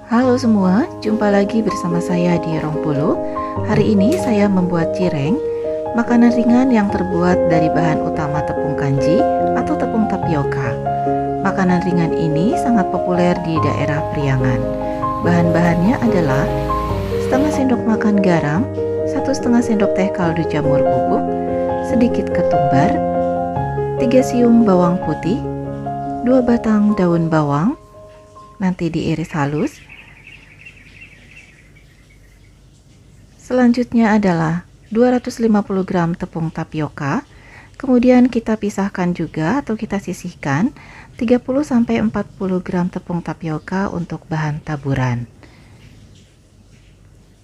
Halo semua, jumpa lagi bersama saya di Rongpolo. Hari ini saya membuat cireng, makanan ringan yang terbuat dari bahan utama tepung kanji atau tepung tapioka. Makanan ringan ini sangat populer di daerah Priangan. Bahan-bahannya adalah setengah sendok makan garam, 1,5 sendok teh kaldu jamur bubuk, sedikit ketumbar, 3 siung bawang putih, 2 batang daun bawang, nanti diiris halus. Selanjutnya adalah 250 gram tepung tapioka. Kemudian kita pisahkan juga atau kita sisihkan 30-40 gram tepung tapioka untuk bahan taburan.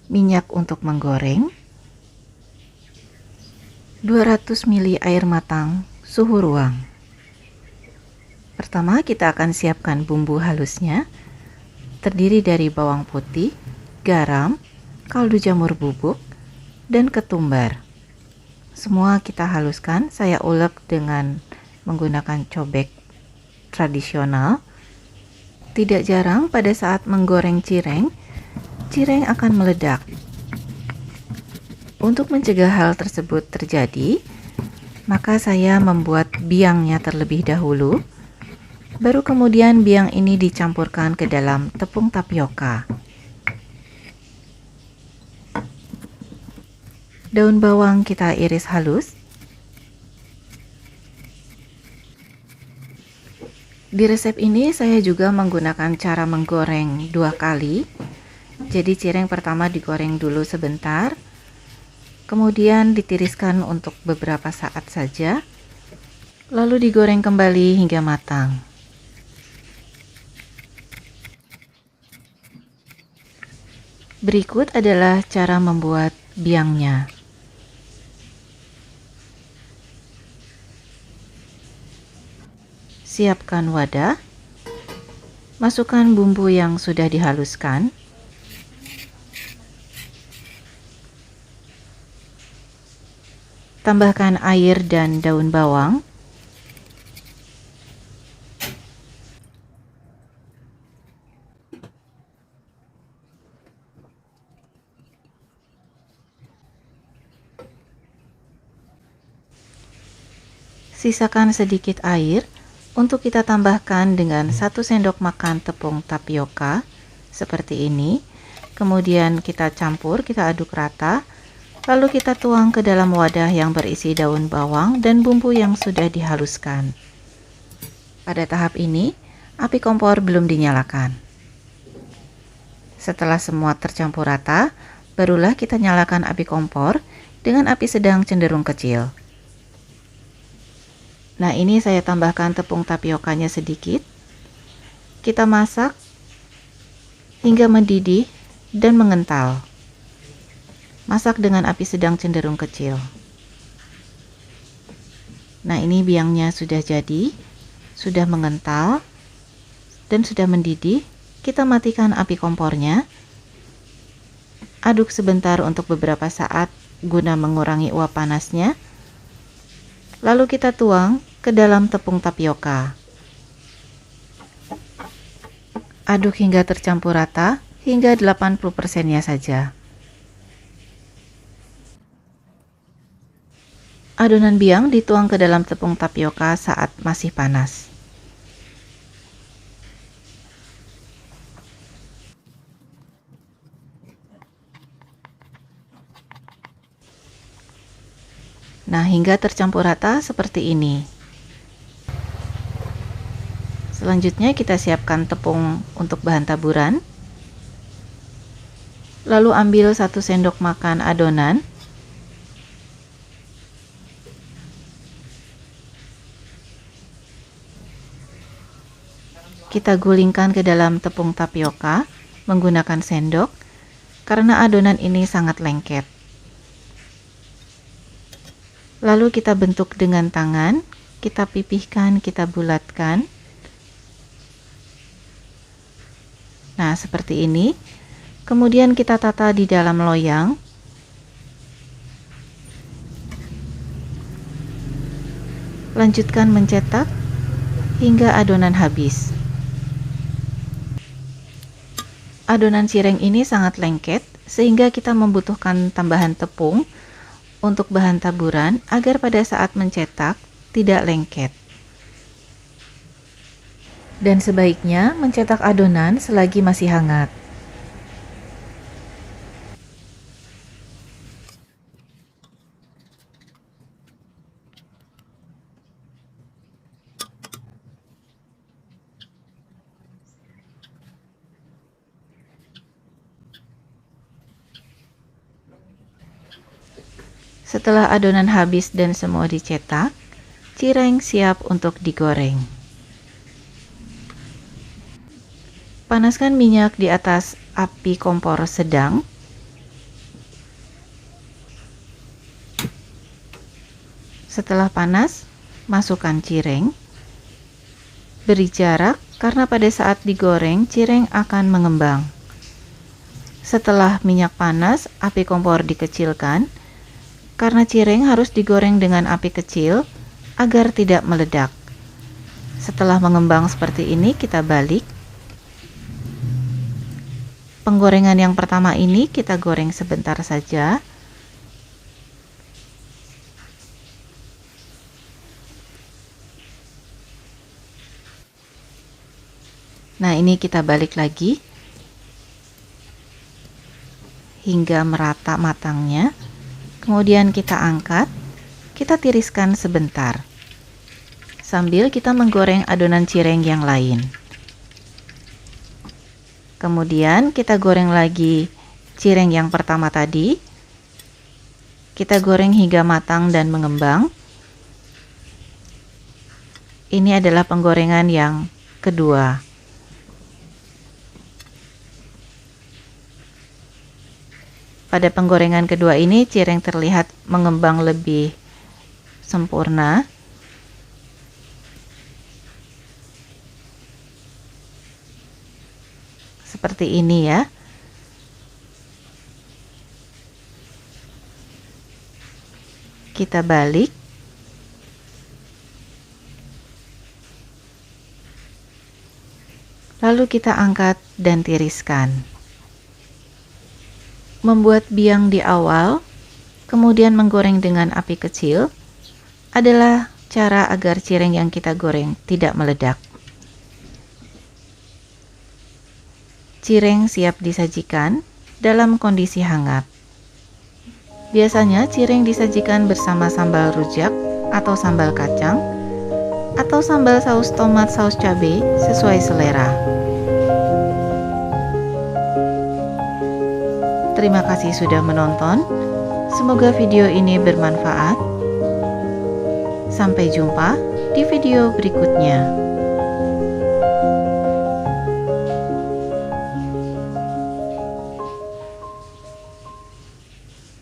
Minyak untuk menggoreng, 200 ml air matang suhu ruang. Pertama kita akan siapkan bumbu halusnya, terdiri dari bawang putih, garam, kaldu jamur bubuk, dan ketumbar. Semua kita haluskan, saya ulek dengan menggunakan cobek tradisional. Tidak jarang pada saat menggoreng cireng akan meledak. Untuk mencegah hal tersebut terjadi, maka saya membuat biangnya terlebih dahulu. Baru kemudian biang ini dicampurkan ke dalam tepung tapioka. Daun bawang kita iris halus. Di resep ini saya juga menggunakan cara menggoreng 2 kali. Jadi cireng pertama digoreng dulu sebentar, kemudian ditiriskan untuk beberapa saat saja, lalu digoreng kembali hingga matang. Berikut adalah cara membuat biangnya. Siapkan wadah, masukkan bumbu yang sudah dihaluskan, tambahkan air dan daun bawang, sisakan sedikit air untuk kita tambahkan dengan 1 sendok makan tepung tapioka seperti ini. Kemudian kita campur, kita aduk rata, lalu kita tuang ke dalam wadah yang berisi daun bawang dan bumbu yang sudah dihaluskan. Pada tahap ini api kompor belum dinyalakan. Setelah semua tercampur rata, barulah kita nyalakan api kompor dengan api sedang cenderung kecil. Nah, ini saya tambahkan tepung tapiokanya sedikit. Kita masak hingga mendidih dan mengental. Masak dengan api sedang cenderung kecil. Nah, ini biangnya sudah jadi, sudah mengental dan sudah mendidih. Kita matikan api kompornya. Aduk sebentar untuk beberapa saat guna mengurangi uap panasnya. Lalu kita tuang ke dalam tepung tapioka. Aduk hingga tercampur rata, hingga 80%-nya saja. Adonan biang dituang ke dalam tepung tapioka saat masih panas. Nah, hingga tercampur rata seperti ini. Selanjutnya kita siapkan tepung untuk bahan taburan. Lalu ambil 1 sendok makan adonan. Kita gulingkan ke dalam tepung tapioka menggunakan sendok karena adonan ini sangat lengket. Lalu kita bentuk dengan tangan, kita pipihkan, kita bulatkan. Nah, seperti ini. Kemudian kita tata di dalam loyang. Lanjutkan mencetak hingga adonan habis. Adonan cireng ini sangat lengket sehingga kita membutuhkan tambahan tepung untuk bahan taburan agar pada saat mencetak tidak lengket. Dan sebaiknya mencetak adonan selagi masih hangat. Setelah adonan habis dan semua dicetak, cireng siap untuk digoreng. Panaskan minyak di atas api kompor sedang. Setelah panas, masukkan cireng. Beri jarak karena pada saat digoreng cireng akan mengembang. Setelah minyak panas, api kompor dikecilkan. Karena cireng harus digoreng dengan api kecil agar tidak meledak. Setelah mengembang seperti ini, kita balik. Penggorengan yang pertama ini kita goreng sebentar saja. Nah, ini kita balik lagi hingga merata matangnya. Kemudian kita angkat, kita tiriskan sebentar. Sambil kita menggoreng adonan cireng yang lain. Kemudian kita goreng lagi cireng yang pertama tadi. Kita goreng hingga matang dan mengembang. Ini adalah penggorengan yang kedua. Pada penggorengan kedua ini cireng terlihat mengembang lebih sempurna. Seperti ini ya. Kita balik. Lalu kita angkat dan tiriskan. Membuat biang di awal, kemudian menggoreng dengan api kecil adalah cara agar cireng yang kita goreng tidak meledak. Cireng siap disajikan dalam kondisi hangat. Biasanya cireng disajikan bersama sambal rujak atau sambal kacang atau sambal saus tomat saus cabai sesuai selera. Terima kasih sudah menonton. Semoga video ini bermanfaat. Sampai jumpa di video berikutnya.